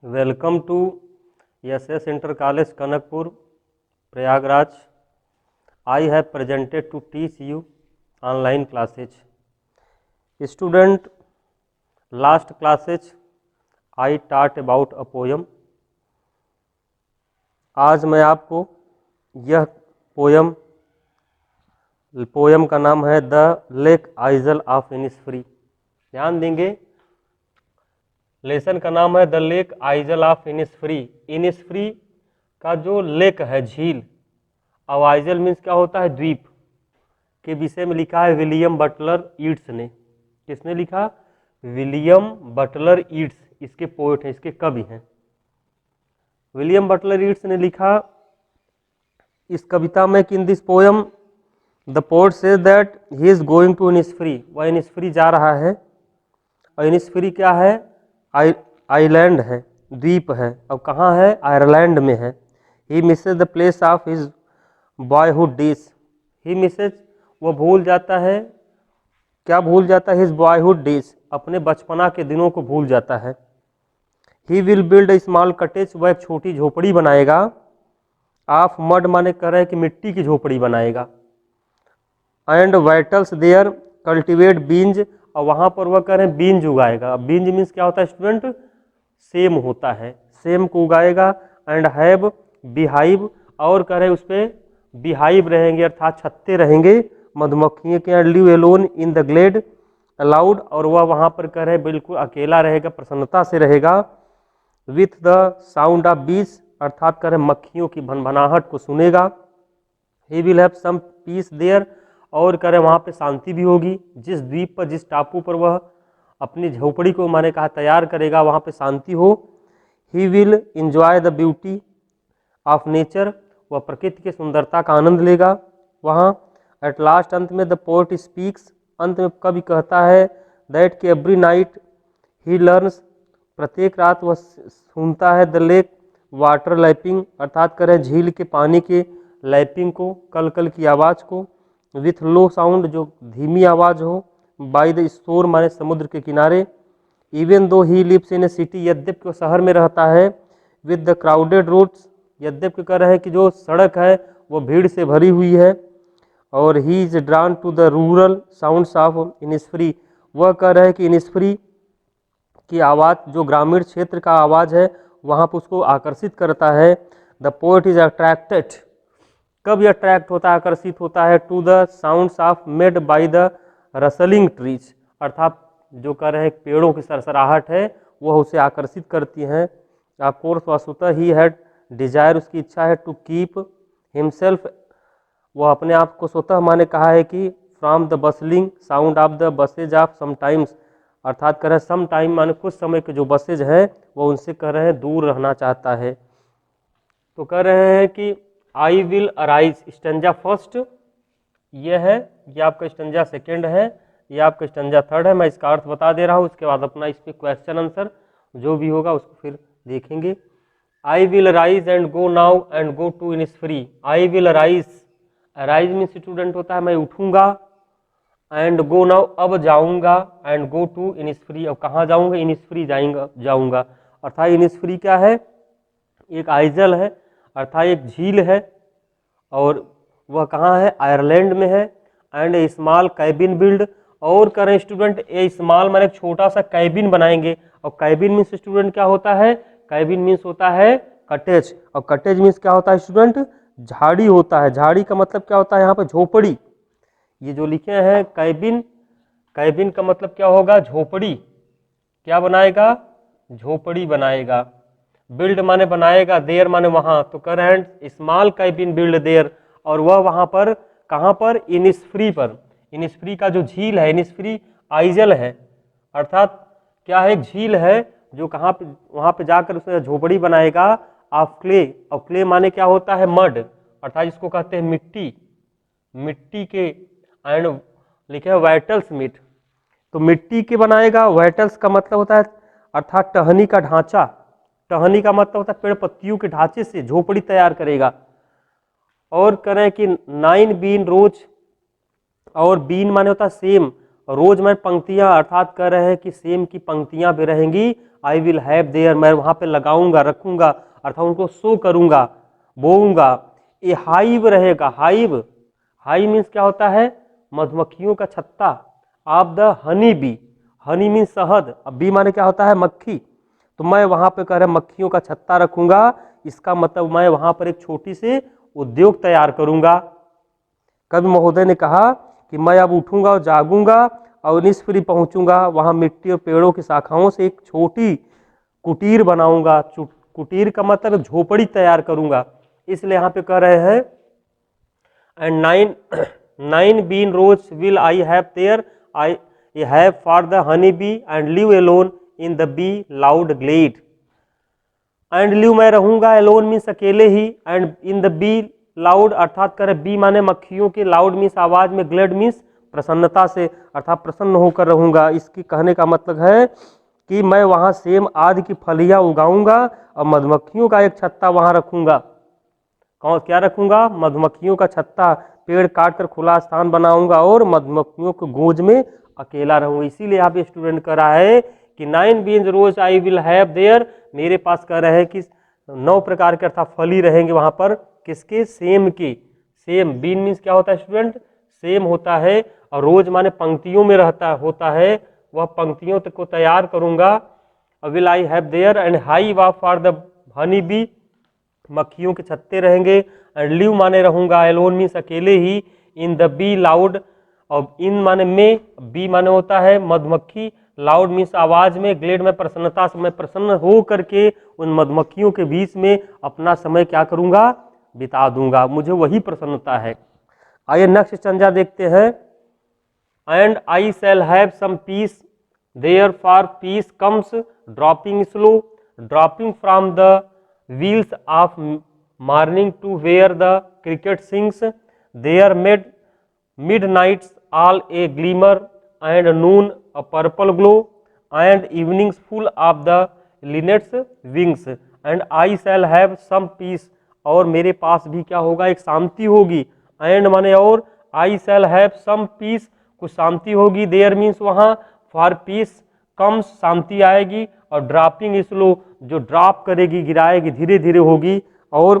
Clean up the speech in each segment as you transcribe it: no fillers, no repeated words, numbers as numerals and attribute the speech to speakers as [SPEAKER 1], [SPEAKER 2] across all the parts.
[SPEAKER 1] Welcome to SS inter college Kanakpur Prayagraj. I have presented to teach you online classes. Student, last classes I taught about a poem. आज मैं आपको यह poem का नाम है the lake Aizawl of Innisfree. ध्यान देंगे, लेसन का नाम है the lake Aizawl of Innisfree. Innisfree का जो लेक है, झील, अब आइजल मीन्स क्या होता है, द्वीप, के विषय में लिखा है विलियम बटलर ईट्स ने. किसने लिखा? William Butler Yeats. इसके पोएट हैं, इसके कवि हैं. विलियम बटलर ईट्स ने लिखा इस कविता में कि in this poem the poet says that he is going to Innisfree. वह इनिस्फ्री जा रहा है. और इनिस्फ्री क्या है? आइलैंड है, द्वीप है. अब कहाँ है? आयरलैंड में है. He misses the place of his boyhood days. He misses, वो भूल जाता है. क्या भूल जाता है? हिज बॉयहुड डेज, अपने बचपना के दिनों को भूल जाता है. He will build a small cottage. वह एक छोटी झोपड़ी बनाएगा. ऑफ मड माने कह रहे हैं कि मिट्टी की झोपड़ी बनाएगा. And wattles there cultivate beans. और वहाँ पर वह कह रहे हैं बीन्स उगाएगा. बीन्स मीन्स क्या होता है स्टूडेंट? सेम होता है. सेम को उगाएगा. एंड हैव बिहाइव, और कह रहे हैं उस पर बिहाइव रहेंगे, अर्थात छत्ते रहेंगे मधुमक्खियों के. Live alone in the glade aloud, और वह वहाँ पर कह रहे हैं बिल्कुल अकेला रहेगा, प्रसन्नता से रहेगा. विथ द साउंड ऑफ बीज, अर्थात कह रहे हैं मक्खियों की भनभनाहट को सुनेगा. He will have some peace there, और कह रहे वहाँ पे शांति भी होगी. जिस द्वीप पर, जिस टापू पर वह अपनी झोपड़ी को माने कहा तैयार करेगा, वहाँ पे शांति हो. He will enjoy the beauty of nature. वह प्रकृति की सुंदरता का आनंद लेगा वहाँ. एट लास्ट, अंत में द पोएट स्पीक्स, अंत में कवि कहता है दैट कि एवरी नाइट ही लर्न्स, प्रत्येक रात वह सुनता है द लेक वाटर लैपिंग, अर्थात करें झील के पानी के लैपिंग को, कल कल की आवाज़ को. विथ लो साउंड, जो धीमी आवाज़ हो. बाय द शोर माने समुद्र के किनारे. Even though he lives in A city, यद्यपि वो शहर में रहता है. विद द क्राउडेड रोड्स, यद्यपि कह रहे हैं कि जो सड़क है वो भीड़ से भरी हुई है. और he is drawn to the rural sounds of Innisfree. वह कह रहे हैं कि इनिस्फ्री की आवाज़, जो ग्रामीण क्षेत्र का आवाज़ है, वहाँ पर उसको आकर्षित करता है. द पोएट इज अट्रैक्टेड, कब यह अट्रैक्ट होता है, आकर्षित होता है, to the sounds of made by the rustling trees, अर्थात जो कह रहे हैं पेड़ों की सरसराहट है वह उसे आकर्षित करती हैं. ऑफ कोर्स वस्तुतः ही हैड डिजायर, उसकी इच्छा है, टू कीप हिमसेल्फ, वह अपने आप को स्वतः माने कहा है कि from the bustling sound of the buses of sometimes, अर्थात कह रहे हैं सम टाइम माने कुछ समय के जो बसेज हैं वह उनसे कह रहे हैं दूर रहना चाहता है. तो कह रहे हैं कि आई विल अराइज, स्टंजा फर्स्ट ये है, ये आपका स्टंजा सेकेंड है, ये आपका स्टंजा थर्ड है. मैं इसका अर्थ बता दे रहा हूँ, उसके बाद अपना इस पर क्वेश्चन आंसर जो भी होगा उसको फिर देखेंगे. I will arise and go now and go to Innisfree. I will arise, arise mean student होता है मैं उठूंगा. एंड गो नाउ, अब जाऊंगा. एंड गो टू इनिस्फ्री, अब कहाँ जाऊंगा? इनिस्फ्री जाऊंगा. अर्थात इनिस्फ्री क्या है? एक आइजल है, अर्थात एक झील है, और वह कहाँ है? आयरलैंड में है. And A small cabin build, और करें स्टूडेंट ए स्मॉल माने छोटा सा कैबिन बनाएंगे. और कैबिन मीन्स स्टूडेंट क्या होता है? कैबिन मीन्स होता है कटेज. और कटेज मीन्स क्या होता है स्टूडेंट? झाड़ी होता है. झाड़ी का मतलब क्या होता है यहाँ पे? झोपड़ी. ये जो लिखे हैं कैबिन, कैबिन का मतलब क्या होगा? झोपड़ी. क्या बनाएगा? झोपड़ी बनाएगा. बिल्ड माने बनाएगा, देयर माने वहाँ. तो कर रहे स्मॉल कैबिन बिल्ड देयर, और वह वहाँ पर, कहाँ पर? इनिस्फ्री पर. इनिस्फ्री का जो झील है, इनिस्फ्री आइजल है, अर्थात क्या है? एक झील है जो कहाँ पे, वहाँ पे जाकर उसमें झोपड़ी बनाएगा. ऑफ क्ले, और क्ले माने क्या होता है? मड, अर्थात जिसको कहते हैं मिट्टी, मिट्टी के. एंड लिखे है वाइटल्स मीट, तो मिट्टी के बनाएगा. वाइटल्स का मतलब होता है अर्थात टहनी का ढांचा. टहनी का मतलब होता है पेड़ पत्तियों के ढांचे से झोपड़ी तैयार करेगा. और करें कि 9 बीन रोज, और बीन माने होता है सेम, रोज में पंक्तियां, अर्थात कह रहे हैं कि सेम की पंक्तियां भी रहेंगी आई विल हैव देयर, मैं वहाँ पे लगाऊंगा, रखूंगा, अर्थात उनको शो करूंगा, बोऊंगा। ए हाइव रहेगा, हाइव, हाइव मीन्स क्या होता है, मधुमक्खियों का छत्ता। Of the honey B, Honey means शहद, अब बी माने क्या होता है, मक्खी, तो मैं वहाँ पे कह रहा मक्खियों का छत्ता रखूंगा, इसका मतलब मैं वहाँ पर एक छोटी सी उद्योग तैयार करूंगा। कवि महोदय ने कहा कि मैं अब उठूंगा और जागूंगा और निष्फ्री पहुंचूंगा, वहां मिट्टी और पेड़ों की शाखाओं से एक छोटी कुटीर बनाऊंगा। कुटीर का मतलब एक झोपड़ी तैयार करूंगा, इसलिए यहाँ पे कह रहे हैं and nine bean rows will I have there, I have for the honey bee and live alone in the bee loud glade. And live मैं रहूंगा, एलोन मीन्स अकेले ही, and in the bee loud अर्थात करे B माने मक्खियों की, loud means आवाज में, ग्लेड मीन्स प्रसन्नता से, अर्थात प्रसन्न होकर रहूंगा। इसकी कहने का मतलब है कि मैं वहां सेम आदि की फलियां उगाऊंगा और मधुमक्खियों का एक छत्ता वहां रखूंगा। कौन क्या रखूंगा, मधुमक्खियों का छत्ता, पेड़ काट कर खुला स्थान बनाऊंगा और मधुमक्खियों को गूंज में अकेला रहूंगा। इसीलिए यहाँ पे स्टूडेंट कह रहा है कि 9 beans rows I will have there, मेरे पास कह रहे हैं कि 9 प्रकार के अर्थात फली रहेंगे वहां पर, किसके, सेम के। सेम, बीन मीन्स क्या होता है स्टूडेंट, सेम होता है, और रोज माने पंक्तियों में रहता होता है, वह पंक्तियों तक को तैयार करूंगा। Will I have there and high वा फॉर द हनी बी, मक्खियों के छत्ते रहेंगे, एंड लिव माने रहूंगा, एलोन मीन्स अकेले ही, इन द बी लाउड, और इन माने में, बी माने होता है मधुमक्खी, लाउड मीन्स आवाज में, ग्लेड में प्रसन्नता से, मैं प्रसन्न हो करके उन मधुमक्खियों के बीच में अपना समय क्या करूंगा, बिता दूंगा, मुझे वही प्रसन्नता है। आइए नेक्स्ट स्टैंजा देखते हैं। And I shall have some peace there for peace comes dropping slow, dropping from the wheels of morning to where the cricket sings, there midnights all a glimmer and noon a purple glow and evenings full of the linnets wings, and I shall have some peace, और मेरे पास भी क्या होगा, एक शांति होगी, and माने और, आई shall have some piece, कुछ शांति होगी, देयर मीन्स वहाँ, फॉर पीस कम्स शांति आएगी, और ड्रॉपिंग स्लो जो ड्रॉप करेगी, गिराएगी, धीरे धीरे होगी, और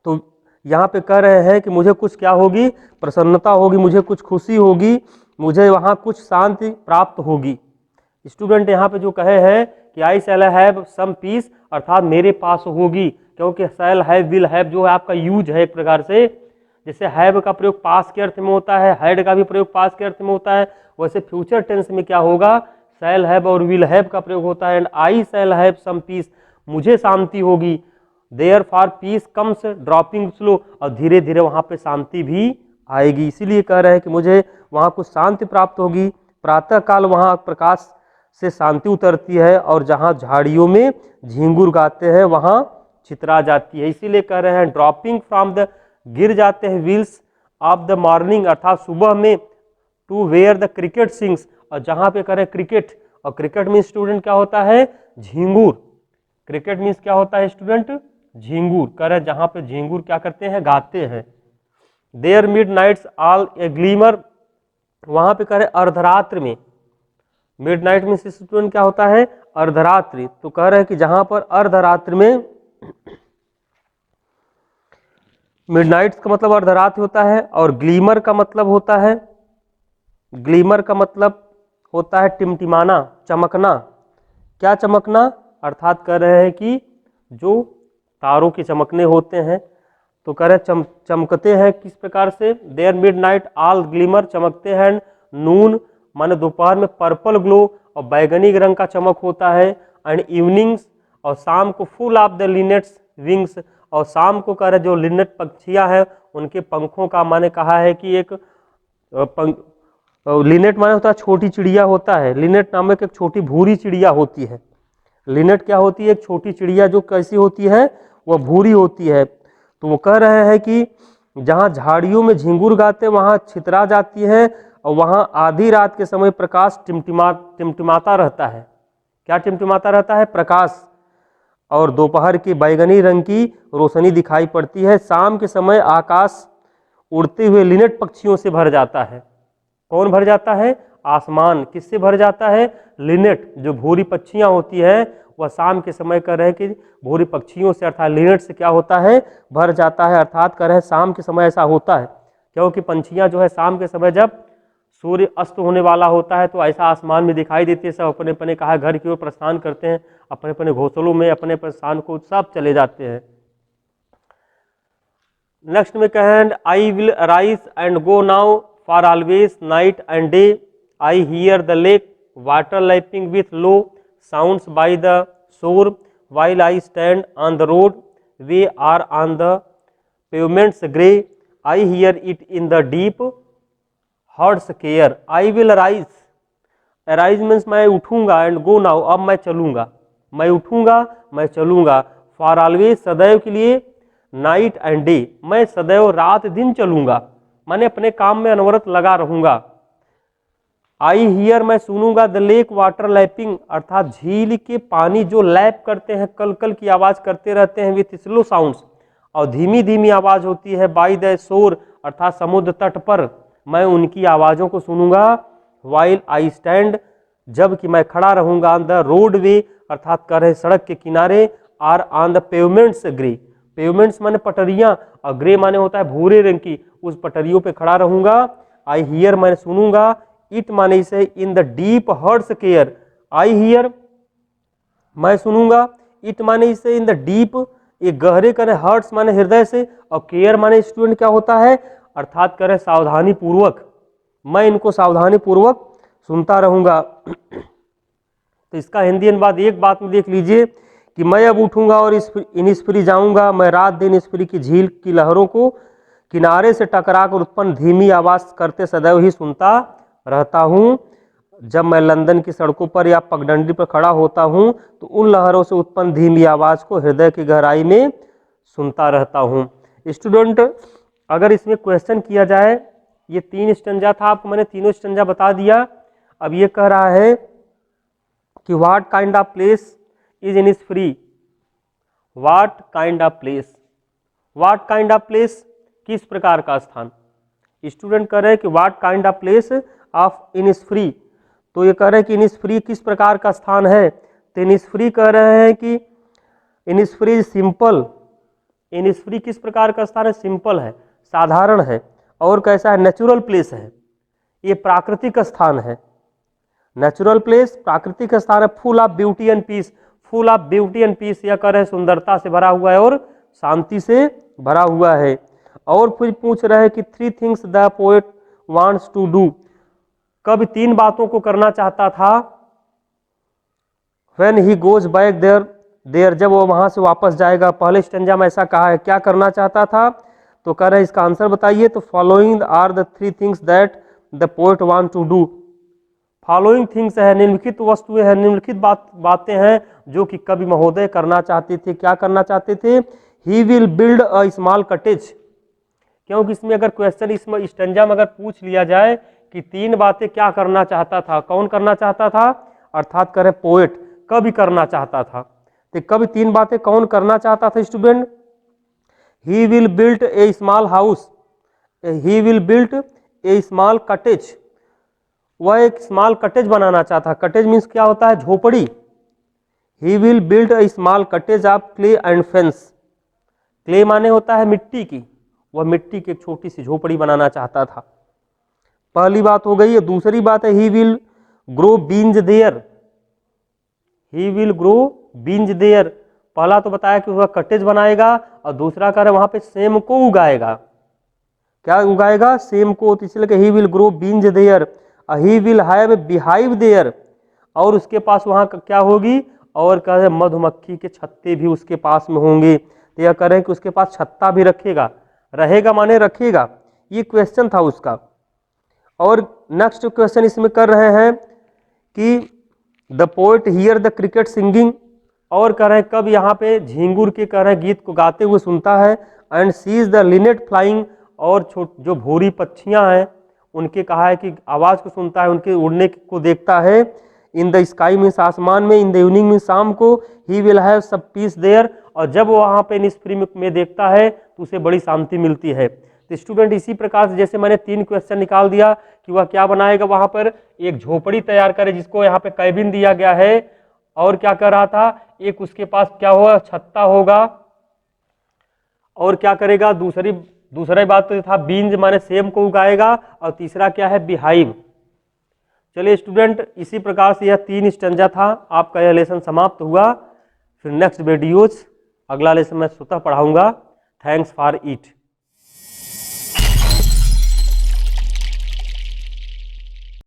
[SPEAKER 1] तो यहाँ पे कह रहे हैं कि मुझे कुछ क्या होगी, प्रसन्नता होगी, मुझे कुछ खुशी होगी, मुझे वहाँ कुछ शांति प्राप्त होगी। स्टूडेंट यहाँ पे जो कहे हैं कि आई शैल हैव सम पीस, अर्थात मेरे पास होगी, क्योंकि शैल हैव विल हैव जो है आपका यूज है एक प्रकार से, जैसे हैव का प्रयोग पास के अर्थ में होता है, हैड का भी प्रयोग पास के अर्थ में होता है, वैसे फ्यूचर टेंस में क्या होगा, शैल हैव और विल हैव का प्रयोग होता है। And I shall have some peace, मुझे शांति होगी, there for peace comes dropping slow, और धीरे धीरे वहाँ पे शांति भी आएगी, इसीलिए कह रहे हैं कि मुझे वहाँ कुछ शांति प्राप्त होगी। प्रातः काल वहाँ प्रकाश से शांति उतरती है, और जहाँ झाड़ियों में झींगुर गाते हैं वहाँ छितरा जाती है, इसीलिए कह रहे हैं ड्रॉपिंग फ्रॉम द, गिर जाते हैं, व्हील्स ऑफ द मॉर्निंग अर्थात सुबह में, to where the cricket sings, और जहाँ पे करें क्रिकेट, और क्रिकेट मीन्स स्टूडेंट क्या होता है, झींगुर, क्रिकेट मीन्स क्या होता है स्टूडेंट, झींगुर, करें जहाँ पे झींगुर क्या करते हैं, गाते हैं। There mid nights all A glimmer, वहाँ पे करें अर्धरात्र में, मिड नाइट मीन्स स्टूडेंट क्या होता है, अर्धरात्रि, तो कह रहे हैं कि जहाँ पर अर्धरात्र में, मिडनाइट का मतलब अर्धरात्रि होता है, और ग्लीमर का मतलब होता है, ग्लीमर का मतलब होता है टिमटिमाना, चमकना। क्या चमकना, अर्थात कह रहे हैं कि जो तारों के चमकने होते हैं, तो कह रहे हैं चमकते हैं किस प्रकार से, देयर मिडनाइट ऑल ग्लीमर, चमकते हैं, नून माने दोपहर में, पर्पल ग्लो और बैगनी रंग का चमक होता है, एंड इवनिंग्स और शाम को, फुल ऑफ द लिनेट्स विंग्स, और शाम को कह रहे जो लिनेट पक्षियां हैं उनके पंखों का माने कहा है कि एक लिनेट माने होता है छोटी चिड़िया होता है, लिनेट नामक एक छोटी भूरी चिड़िया होती है। लिनेट क्या होती है, एक छोटी चिड़िया जो कैसी होती है, वह भूरी होती है। तो वो कह रहे हैं कि जहाँ झाड़ियों में झिंगुर गाते वहाँ छितरा जाती है, और वहाँ आधी रात के समय प्रकाश टिमटिमाता रहता है। क्या टिमटिमाता रहता है, प्रकाश, और दोपहर की बैगनी रंग की रोशनी दिखाई पड़ती है। शाम के समय आकाश उड़ते हुए लिनेट पक्षियों से भर जाता है। कौन भर जाता है? आसमान। किससे भर जाता है? लिनेट, जो भूरी पक्षियां होती हैं वह शाम के समय कर रहे कि भूरी पक्षियों से अर्थात लिनेट से क्या होता है? भर जाता है। अर्थात कर रहे शाम के समय ऐसा होता है क्योंकि पंछियां जो है शाम के समय जब सूर्य अस्त होने वाला होता है तो ऐसा आसमान में दिखाई देती है, सब अपने अपने कहा घर की ओर प्रस्थान करते हैं, अपने अपने घोंसलों में अपने प्रस्थान को सब चले जाते हैं। नेक्स्ट में कहें आई will arise and go now for always night and day, I hear the lake water lapping with low sounds by the shore while I stand on the road, we are on the pavements grey, I hear it in the deep heart's care, I will arise, arise means मैं उठूंगा, and go now अब मैं चलूंगा, मैं उठूंगा मैं चलूंगा, for always सदैव के लिए, night and day मैं सदैव रात दिन चलूंगा, मैंने अपने काम में अनवरत लगा रहूंगा। आई हियर मैं सुनूंगा द लेक वाटर लैपिंग अर्थात झील के पानी जो लैप करते हैं, कल कल की आवाज करते रहते हैं, विथ स्लो साउंड्स और धीमी धीमी आवाज होती है, बाय द शोर अर्थात समुद्र तट पर मैं उनकी आवाजों को सुनूंगा। वाइल आई स्टैंड जबकि मैं खड़ा रहूंगा, ऑन द रोड वे अर्थात कर रहे सड़क के किनारे, or on the pavements grey, pavements माने पटरियां और ग्रे माने होता है भूरे रंग की, उस पटरियों पे खड़ा रहूंगा। आई हियर मैं सुनूंगा, इट माने इसे in the deep heart's core, I hear मैं सुनूंगा, इट माने इसे इन द डीप ये गहरे करे, हर्ट्स माने हृदय से और केयर माने स्टूडेंट क्या होता है अर्थात करे सावधानी पूर्वक, मैं इनको सावधानी पूर्वक सुनता रहूंगा। तो इसका हिंदी अनुवाद एक बात में देख लीजिए कि मैं अब उठूंगा और इनिस्फ्री जाऊंगा, मैं रात दिन इनिस्फ्री की झील की लहरों को किनारे से टकराकर उत्पन्न धीमी आवाज करते सदैव ही सुनता रहता हूं। जब मैं लंदन की सड़कों पर या पगडंडी पर खड़ा होता हूं तो उन लहरों से उत्पन्न धीमी आवाज को हृदय की गहराई में सुनता रहता हूं। स्टूडेंट अगर इसमें क्वेश्चन किया जाए, ये 3 स्टंजा था, आपको मैंने तीनों स्टंजा बता दिया। अब ये कह रहा है कि what kind of place is Innisfree, what kind of place, what kind of place किस प्रकार का स्थान। स्टूडेंट कह रहे हैं कि what kind of place of Innisfree, तो ये कह रहे हैं कि इनिस्फ्री किस प्रकार का स्थान है, तो इनिस्फ्री कह रहे हैं कि इनिस्फ्री सिंपल, इनिस्फ्री किस प्रकार का स्थान है, सिंपल है, साधारण है, और कैसा है नेचुरल प्लेस है, ये प्राकृतिक स्थान है, नेचुरल प्लेस प्राकृतिक स्थान है, full of beauty and peace, full of beauty and peace यह कह रहे हैं सुंदरता से भरा हुआ है और शांति से भरा हुआ है। और फिर पूछ रहे हैं कि 3 things the poet wants to do, कब 3 बातों को करना चाहता था, when he goes back there जब वो वहां से वापस जाएगा। पहले स्टंजा में ऐसा कहा है, क्या करना चाहता था, तो कह रहे हैं इसका आंसर बताइए, तो following are the 3 things that the poet want to do, following things है निम्नलिखित वस्तुएं हैं, निम्नलिखित बातें हैं जो कि कवि महोदय करना चाहते थे। क्या करना चाहते थे, he will build a small cottage, क्योंकि इसमें अगर क्वेश्चन इसमें स्टंजा में अगर पूछ लिया जाए कि 3 बातें क्या करना चाहता था, कौन करना चाहता था, अर्थात करे पोएट कवि करना चाहता था, तो कवि 3 बातें कौन करना चाहता था student, he will build a small house, he will build a small cottage, वह एक स्मॉल कटेज बनाना चाहता, कटेज मीन्स क्या होता है झोपड़ी, he will build a small cottage of clay and fence, clay माने होता है मिट्टी की, वह मिट्टी की एक छोटी सी झोपड़ी बनाना चाहता था। पहली बात हो गई है। दूसरी बात है he will grow beans there, he will grow beans there, पहला तो बताया कि वह कटेज बनाएगा और दूसरा कह रहे वहां पे सेम को उगाएगा, क्या उगाएगा, सेम को, तो इसलिए he will grow beans there, he will have a beehive there, और उसके पास वहां क्या होगी, और कह रहे मधुमक्खी के छत्ते भी उसके पास में होंगे, तो यह कह रहे हैं कि उसके पास छत्ता भी रखेगा, रहेगा माने रखेगा, ये क्वेश्चन था उसका। और नेक्स्ट क्वेश्चन इसमें कर रहे हैं कि the poet here the cricket singing, और कह रहे हैं कब यहाँ पे झिंगुर के कह रहे हैं गीत को गाते हुए सुनता है, and sees the linnet flying, और जो भूरी पक्षियां हैं उनके कहा है कि आवाज को सुनता है, उनके उड़ने को देखता है, इन द स्काई मीन्स आसमान में, इन द इवनिंग मीन्स शाम को, ही विल हैव सब पीस देयर, और जब वो वहाँ पे निष्फ्री में देखता है तो उसे बड़ी शांति मिलती है। तो स्टूडेंट इसी प्रकार से जैसे मैंने 3 क्वेश्चन निकाल दिया कि वह क्या बनाएगा, वहां पर एक झोपड़ी तैयार करे जिसको यहाँ पे कैबिन दिया गया है, और क्या कर रहा था, एक उसके पास क्या होगा, छत्ता होगा, और क्या करेगा, दूसरी बात तो था बीन्स माने सेम को उगाएगा, और तीसरा क्या है, बिहाइव। चलिए स्टूडेंट, इसी प्रकार से यह 3 स्टैंजा था, आपका यह लेसन समाप्त हुआ। फिर नेक्स्ट वीडियोज अगला लेसन मैं स्वतः पढ़ाऊंगा। Thanks for it.